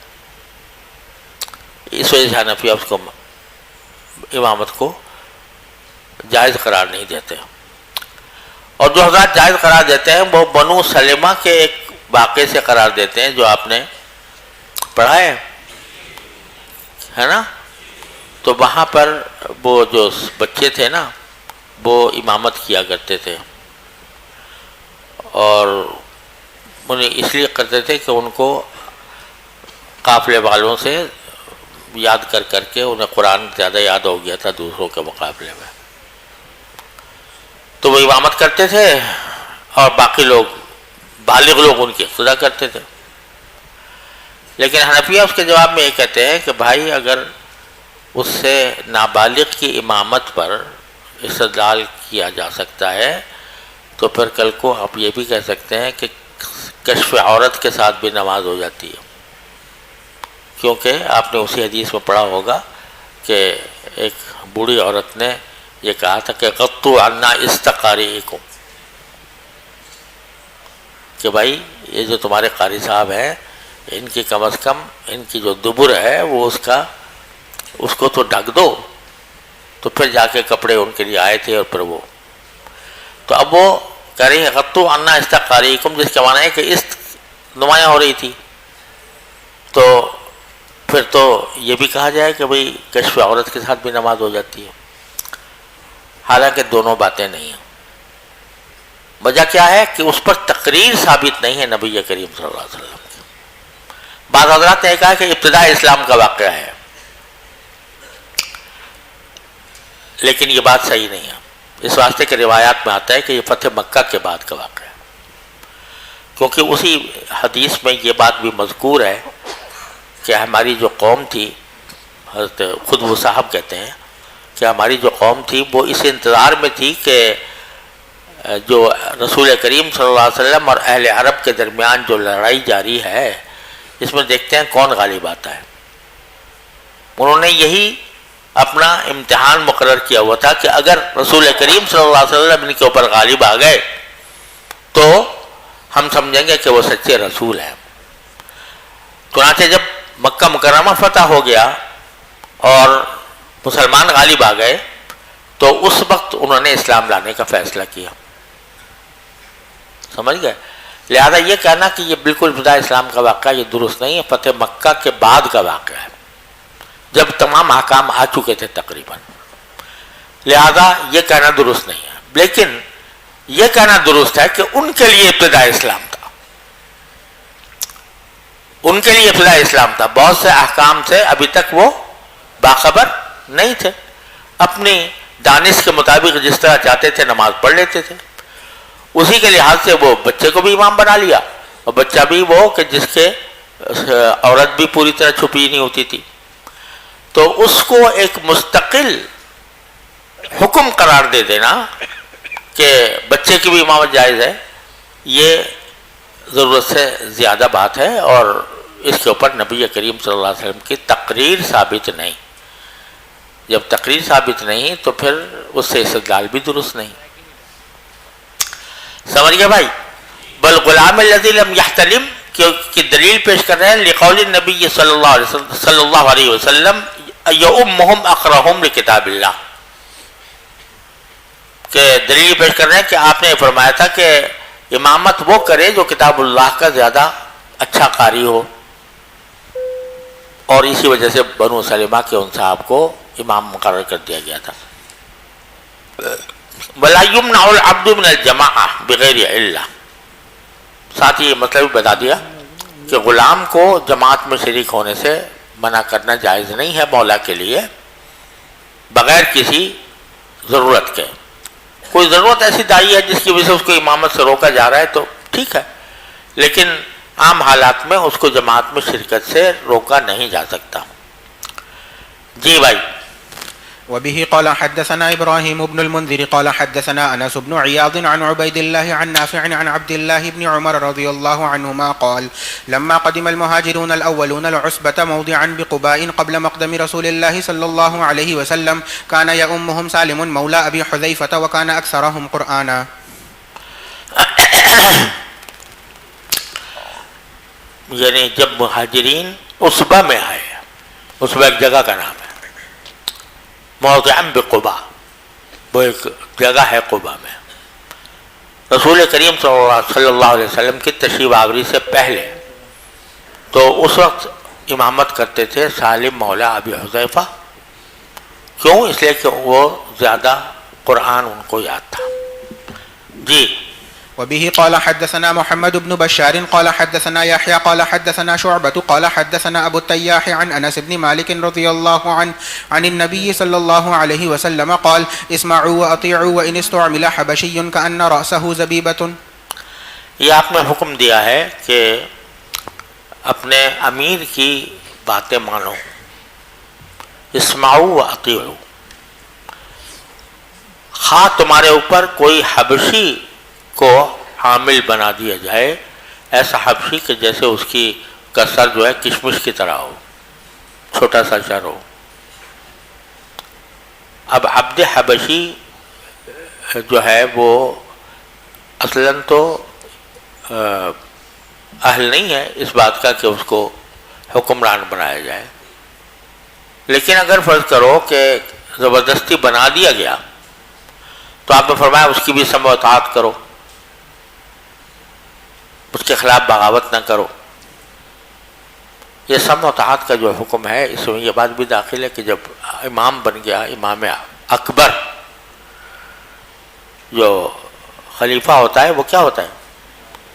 اس وجہ سے حنفی اس کو امامت کو جائز قرار نہیں دیتے. اور جو حضرات جائز قرار دیتے ہیں وہ بنو سلمہ کے ایک واقعے سے قرار دیتے ہیں جو آپ نے پڑھا ہے نا. تو وہاں پر وہ جو بچے تھے نا وہ امامت کیا کرتے تھے، اور انہیں اس لیے کرتے تھے کہ ان کو قافلے والوں سے یاد کر کر کے انہیں قرآن زیادہ یاد ہو گیا تھا دوسروں کے مقابلے میں. تو وہ امامت کرتے تھے اور باقی لوگ بالغ لوگ ان کی اقتداء کرتے تھے. لیکن حنفیہ اس کے جواب میں یہ کہتے ہیں کہ بھائی اگر اس سے نابالغ کی امامت پر استدلال کیا جا سکتا ہے تو پھر کل کو آپ یہ بھی کہہ سکتے ہیں کہ کشف عورت کے ساتھ بھی نماز ہو جاتی ہے، کیونکہ آپ نے اسی حدیث میں پڑھا ہوگا کہ ایک بوڑھی عورت نے یہ کہا تھا کہ غطوا عنا استقاریکم، کہ بھائی یہ جو تمہارے قاری صاحب ہیں ان کی کم از کم ان کی جو دبر ہے وہ اس کو تو ڈھک دو. تو پھر جا کے کپڑے ان کے لیے آئے تھے اور پھر وہ تو اب وہ کہہ رہی ہیں غطوا عنا استقاریکم، جس کا معنی ہے کہ اس نمایاں ہو رہی تھی. تو پھر تو یہ بھی کہا جائے کہ بھئی کشف عورت کے ساتھ بھی نماز ہو جاتی ہے، حالانکہ دونوں باتیں نہیں ہیں. وجہ کیا ہے کہ اس پر تقریر ثابت نہیں ہے نبی کریم صلی اللہ علیہ وسلم کی. بعض حضرات نے کہا کہ ابتداء اسلام کا واقعہ ہے، لیکن یہ بات صحیح نہیں ہے، اس واسطے کہ روایات میں آتا ہے کہ یہ فتح مکہ کے بعد کا واقعہ ہے. کیونکہ اسی حدیث میں یہ بات بھی مذکور ہے کہ ہماری جو قوم تھی، حضرت خود وہ صاحب کہتے ہیں کہ ہماری جو قوم تھی وہ اس انتظار میں تھی کہ جو رسول کریم صلی اللہ علیہ وسلم اور اہل عرب کے درمیان جو لڑائی جاری ہے اس میں دیکھتے ہیں کون غالب آتا ہے. انہوں نے یہی اپنا امتحان مقرر کیا ہوا تھا کہ اگر رسول کریم صلی اللہ علیہ وسلم ان کے اوپر غالب آ گئے تو ہم سمجھیں گے کہ وہ سچے رسول ہیں۔ چنانچہ جب مکہ مکرمہ فتح ہو گیا اور مسلمان غالب آ گئے تو اس وقت انہوں نے اسلام لانے کا فیصلہ کیا، سمجھ گئے؟ لہذا یہ کہنا کہ یہ بالکل ابتداء اسلام کا واقعہ یہ درست نہیں ہے، فتح مکہ کے بعد کا واقعہ ہے جب تمام احکام آ چکے تھے تقریباً، لہذا یہ کہنا درست نہیں ہے۔ لیکن یہ کہنا درست ہے کہ ان کے لیے ابتداء اسلام تھا، ان کے لیے ابتداء اسلام تھا، بہت سے احکام سے ابھی تک وہ باخبر نہیں تھے، اپنی دانش کے مطابق جس طرح چاہتے تھے نماز پڑھ لیتے تھے، اسی کے لحاظ سے وہ بچے کو بھی امام بنا لیا، اور بچہ بھی وہ کہ جس کے عورت بھی پوری طرح چھپی نہیں ہوتی تھی، تو اس کو ایک مستقل حکم قرار دے دینا کہ بچے کی بھی امامت جائز ہے، یہ ضرورت سے زیادہ بات ہے، اور اس کے اوپر نبی کریم صلی اللہ علیہ وسلم کی تقریر ثابت نہیں۔ جب تقریر ثابت نہیں تو پھر اس سے استدلال بھی درست نہیں، سمجھ گئے بھائی؟ بل غلام الذی لم یحتلم کی دلیل پیش کر رہے ہیں لقول النبی صلی اللہ علیہ وسلم یؤمہم اقرہم لکتاب اللہ، کہ دلیل پیش کر رہے ہیں کہ آپ نے فرمایا تھا کہ امامت وہ کرے جو کتاب اللہ کا زیادہ اچھا قاری ہو، اور اسی وجہ سے بنو سلمہ کے ان صاحب کو امام مقرر کر دیا گیا تھا۔ وَلَا يُمْنَعُ الْعَبْدُ مِنَ الْجَمَاعَةِ بِغَيْرِ عِلَّةٍ، ساتھ ہی یہ مطلب بھی بتا دیا کہ غلام کو جماعت میں شریک ہونے سے منع کرنا جائز نہیں ہے مولا کے لیے بغیر کسی ضرورت کے۔ کوئی ضرورت ایسی دائی ہے جس کی وجہ سے اس کو امامت سے روکا جا رہا ہے تو ٹھیک ہے، لیکن عام حالات میں اس کو جماعت میں شرکت سے روکا نہیں جا سکتا۔ جی بھائی۔
وبه قال حدثنا إبراهيم بن المنذر قال حدثنا أنس بن عياض عن عبيد الله عن نافع عن عبد الله بن عمر رضي الله عنهما قال لما قدم المهاجرون الأولون العصبة موضعا بقباء قبل مقدم رسول الله صلى الله عليه وسلم كان يؤمهم سالم مولى أبي حذيفة وكان أكثرهم قرآنا۔
یعنی جب مہاجرین عصبہ میں آئے، عصبہ ایک جگہ کا نام ہے، موضعا بقبا، وہ ایک جگہ ہے قبا میں، رسول کریم صلی اللہ علیہ وسلم کی تشریف آوری سے پہلے، تو اس وقت امامت کرتے تھے سالم مولا ابی حذیفہ، کیوں؟ اس لیے کہ وہ زیادہ قرآن ان کو یاد تھا۔ جی۔
وبه قال حدثنا محمد بن بشار قال حدثنا يحيى قال حدثنا شعبة قال حدثنا أبو التياح عن أنس بن مالك رضي الله عنه عن النبي صلى الله عليه وسلم قال اسمعوا وأطيعوا وإن استعمل حبشي كأن رأسه زبيبة۔
یہ آپ نے حکم دیا ہے کہ اپنے امیر کی باتیں مانو، اسمعوا وأطيعوا، خواہ تمہارے اوپر کوئی حبشی کو حامل بنا دیا جائے، ایسا حبشی کہ جیسے اس کی کا سر جو ہے کشمش کی طرح ہو، چھوٹا سا سر ہو۔ اب عبد حبشی جو ہے وہ اصلاً تو اہل نہیں ہے اس بات کا کہ اس کو حکمران بنایا جائے، لیکن اگر فرض کرو کہ زبردستی بنا دیا گیا تو آپ نے فرمایا اس کی بھی سمع و اطاعت کرو، اس کے خلاف بغاوت نہ کرو۔ یہ سمع و اطاعت کا جو حکم ہے اس میں یہ بات بھی داخل ہے کہ جب امام بن گیا، امام اکبر جو خلیفہ ہوتا ہے وہ کیا ہوتا ہے؟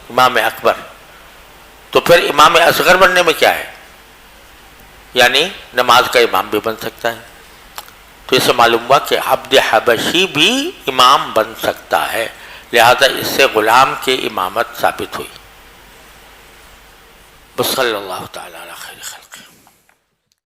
امام اکبر، تو پھر امام اصغر بننے میں کیا ہے؟ یعنی نماز کا امام بھی بن سکتا ہے، تو اس سے معلوم ہوا کہ عبد حبشی بھی امام بن سکتا ہے، لہذا اس سے غلام کی امامت ثابت ہوئی۔ صلی اللہ تعالی علی خیر خلق۔